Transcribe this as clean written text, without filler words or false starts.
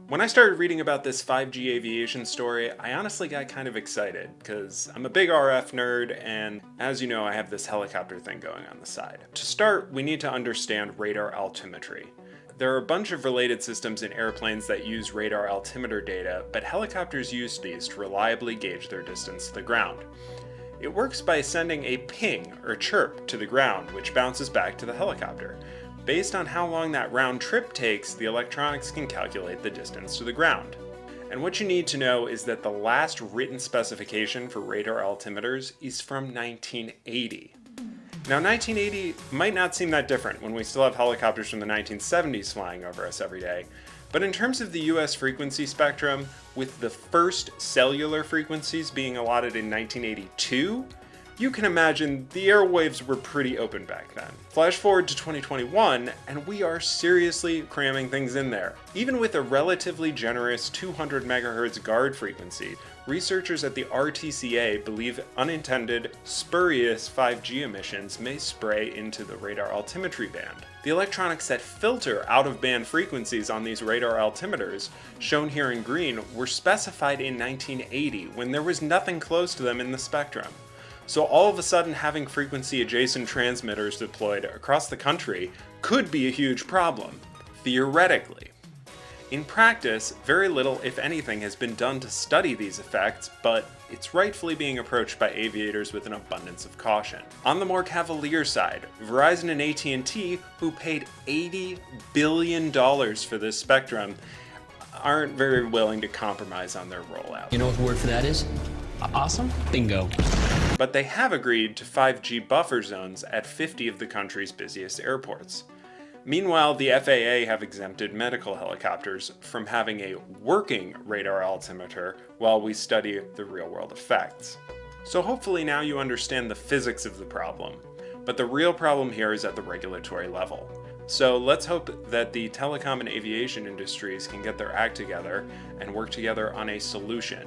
When I started reading about this 5G aviation story, I honestly got kind of excited because I'm a big RF nerd and as you know, I have this helicopter thing going on the side. To start, we need to understand radar altimetry. There are a bunch of related systems in airplanes that use radar altimeter data, but helicopters use these to reliably gauge their distance to the ground. It works by sending a ping or chirp to the ground, which bounces back to the helicopter. Based on how long that round trip takes, the electronics can calculate the distance to the ground. And what you need to know is that the last written specification for radar altimeters is from 1980. Now 1980 might not seem that different when we still have helicopters from the 1970s flying over us every day, but in terms of the US frequency spectrum, with the first cellular frequencies being allotted in 1982, you can imagine the airwaves were pretty open back then. Flash forward to 2021, and we are seriously cramming things in there. Even with a relatively generous 200 MHz guard frequency, researchers at the RTCA believe unintended, spurious 5G emissions may spray into the radar altimetry band. The electronics that filter out-of-band frequencies on these radar altimeters, shown here in green, were specified in 1980 when there was nothing close to them in the spectrum. So all of a sudden having frequency-adjacent transmitters deployed across the country could be a huge problem, theoretically. In practice, very little, if anything, has been done to study these effects, but it's rightfully being approached by aviators with an abundance of caution. On the more cavalier side, Verizon and AT&T, who paid $80 billion for this spectrum, aren't very willing to compromise on their rollout. You know what the word for that is? Awesome? Bingo. But they have agreed to 5G buffer zones at 50 of the country's busiest airports. Meanwhile, the FAA have exempted medical helicopters from having a working radar altimeter while we study the real-world effects. So hopefully now you understand the physics of the problem, but the real problem here is at the regulatory level. So let's hope that the telecom and aviation industries can get their act together and work together on a solution